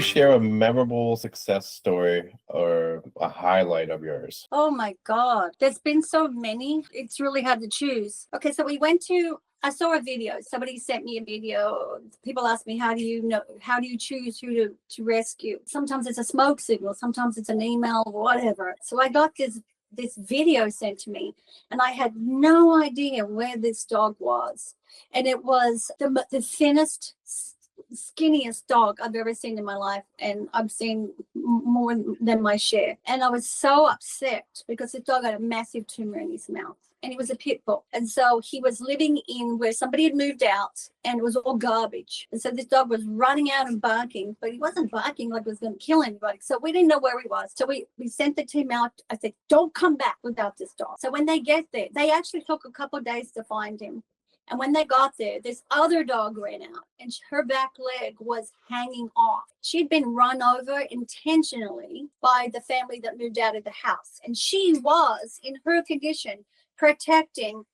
share a memorable success story or a highlight of yours? Oh my God. There's been so many. It's really hard to choose. Okay, so I saw a video. Somebody sent me a video. People ask me, how do you choose who to rescue? Sometimes it's a smoke signal, sometimes it's an email, whatever. So I got this video sent to me, and I had no idea where this dog was. And it was the thinnest, skinniest dog I've ever seen in my life, and I've seen more than my share. And I was so upset because the dog had a massive tumor in his mouth, and he was a pit bull. And so he was living in where somebody had moved out, and it was all garbage. And so this dog was running out and barking, but he wasn't barking like it was going to kill anybody. So we didn't know where he was. So we sent the team out. I said, don't come back without this dog. So when they get there, they actually took a couple of days to find him. And when they got there, this other dog ran out, and her back leg was hanging off. She'd been run over intentionally by the family that moved out of the house. And she was, in her condition, protecting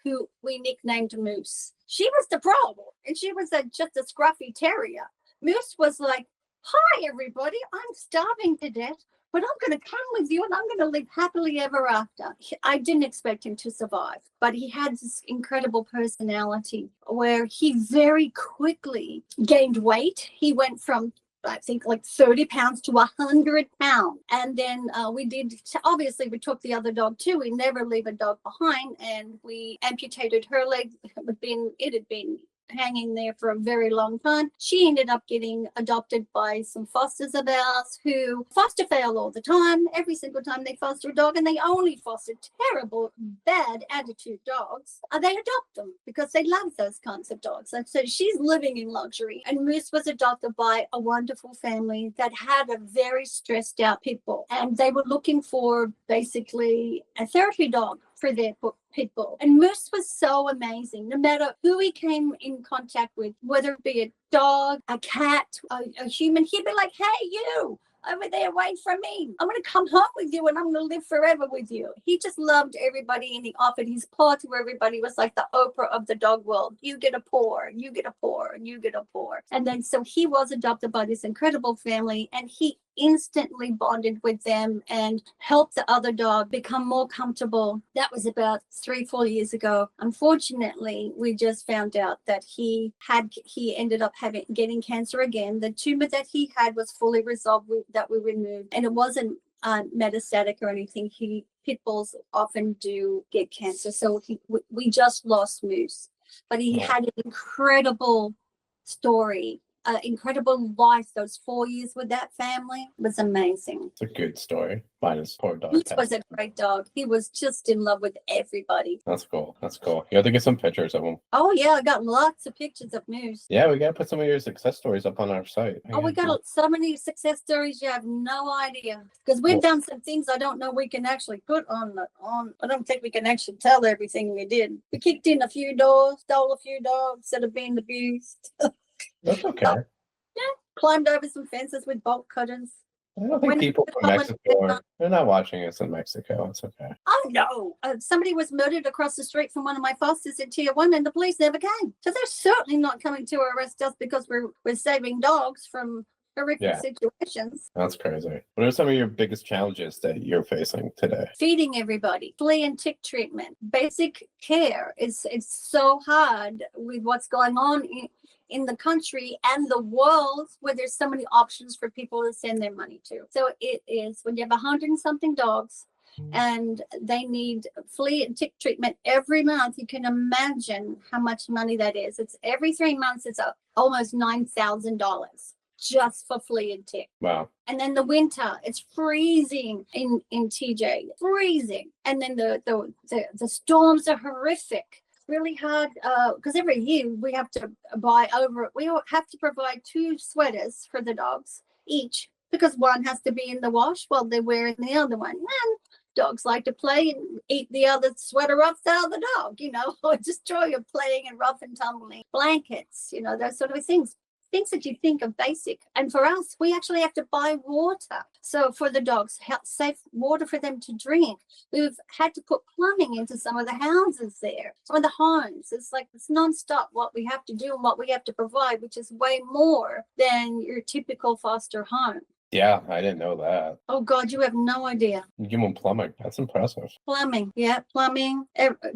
who we nicknamed Moose. She was the problem, and she was just a scruffy terrier. Moose was like, hi, everybody, I'm starving to death, but I'm going to come with you, and I'm going to live happily ever after. I didn't expect him to survive, but he had this incredible personality where he very quickly gained weight. He went from, I think, like 30 pounds to 100 pounds. And then obviously we took the other dog too. We never leave a dog behind, and we amputated her leg. It had been hanging there for a very long time. She ended up getting adopted by some fosters of ours who foster fail all the time. Every single time they foster a dog, and they only foster terrible, bad attitude dogs, they adopt them because they love those kinds of dogs. And so she's living in luxury. And Moose was adopted by a wonderful family that had a very stressed out pit bull, and they were looking for basically a therapy dog for their pit bull. And Moose was so amazing. No matter who he came in contact with, whether it be a dog, a cat, a human, he'd be like, hey, you over there, wait for me. I'm going to come home with you, and I'm going to live forever with you. He just loved everybody, and he offered his paw to everybody. It was like the Oprah of the dog world. You get a paw, and you get a paw, and you get a paw. And then so he was adopted by this incredible family, and he instantly bonded with them and helped the other dog become more comfortable. That was about 3-4 years ago. Unfortunately, we just found out that he ended up getting cancer again. The tumor that he had was fully resolved, that we removed, and it wasn't metastatic or anything. Pit bulls often do get cancer, so we just lost Moose, but he had an incredible story. Incredible life. Those 4 years with that family was amazing. It's a good story. Minus poor dog. He was a great dog. He was just in love with everybody. That's cool. You have to get some pictures of him. Oh yeah, I got lots of pictures of Moose. Yeah, we gotta put some of your success stories up on our site. We got so many success stories you have no idea, because we've done some things I don't know we can actually put on. I don't think we can actually tell everything we did. We kicked in a few doors, stole a few dogs that have been abused. That's okay. Climbed over some fences with bolt cutters. I don't think people from Mexico they're not watching us in Mexico. It's okay. Oh no! Somebody was murdered across the street from one of my fosters in Tier 1, and the police never came. So they're certainly not coming to arrest us because we're saving dogs from horrific situations. That's crazy. What are some of your biggest challenges that you're facing today? Feeding everybody, flea and tick treatment, basic care. It's so hard with what's going on in the country and the world, where there's so many options for people to send their money to. So it is, when you have 100 and something dogs and they need flea and tick treatment every month, you can imagine how much money that is. It's every 3 months, it's almost $9,000 just for flea and tick. Wow. And then the winter, it's freezing in TJ, freezing. And then the storms are horrific. Really hard because every year we have to provide 2 sweaters for the dogs each, because one has to be in the wash while they're wearing the other one. And dogs like to play and eat the other sweater off the other dog, or destroy your playing and rough and tumbling blankets, those sort of things. things that you think are basic. And for us, we actually have to buy water. So for the dogs, safe water for them to drink. We've had to put plumbing into some of the houses there, some of the homes. It's like it's nonstop what we have to do and what we have to provide, which is way more than your typical foster home. Yeah, I didn't know that. Oh God, you have no idea. You give them plumbing. That's impressive. Plumbing, yeah, plumbing.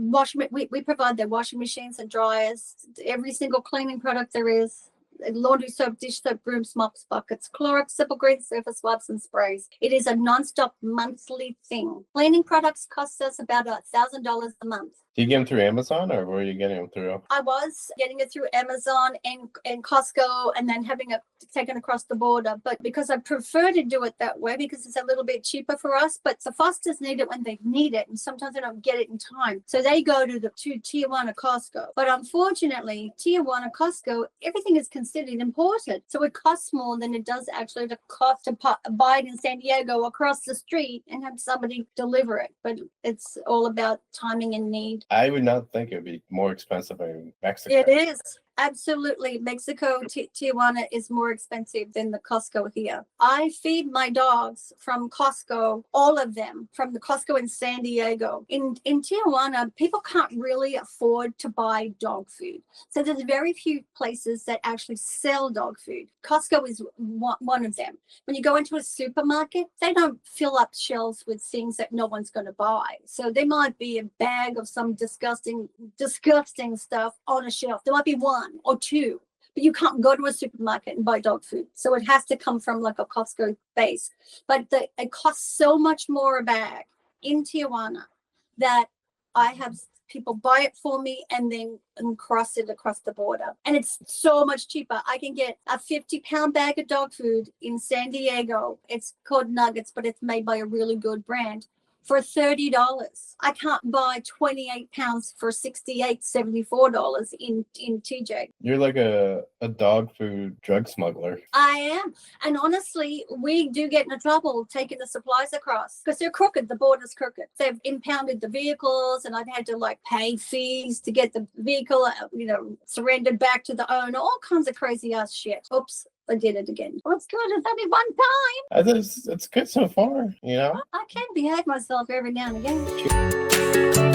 We provide their washing machines and dryers, every single cleaning product there is. Laundry soap, dish soap, brooms, mops, buckets, Clorox, Simple Green, surface wipes, and sprays. It is a non-stop monthly thing. Cleaning products cost us about $1,000 a month. Do you get them through Amazon, or where are you getting them through? I was getting it through Amazon and Costco, and then having it taken across the border. But because I prefer to do it that way, because it's a little bit cheaper for us, but the fosters need it when they need it, and sometimes they don't get it in time. So they go to Tijuana Costco. But unfortunately, Tijuana Costco, everything is considered imported. So it costs more than it does actually to cost to buy it in San Diego across the street and have somebody deliver it. But it's all about timing and need. I would not think it would be more expensive in Mexico. It is. Absolutely. Mexico, Tijuana is more expensive than the Costco here. I feed my dogs from Costco, all of them, from the Costco in San Diego. In Tijuana, people can't really afford to buy dog food. So there's very few places that actually sell dog food. Costco is one of them. When you go into a supermarket, they don't fill up shelves with things that no one's going to buy. So there might be a bag of some disgusting stuff on a shelf. There might be one or two, but you can't go to a supermarket and buy dog food. So it has to come from like a Costco base. But it costs so much more a bag in Tijuana that I have people buy it for me and then cross it across the border. And it's so much cheaper. I can get a 50-pound bag of dog food in San Diego. It's called Nuggets, but it's made by a really good brand, for $30. I can't buy 28 pounds for $68-74 in TJ. You're like a dog food drug smuggler. I am. And honestly, we do get into trouble taking the supplies across because they're crooked. The border's crooked. They've impounded the vehicles, and I've had to like pay fees to get the vehicle, surrendered back to the owner, all kinds of crazy ass shit. Oops. I did it again. Well, it's good. It's only one time. It's good so far, I can behave myself every now and again.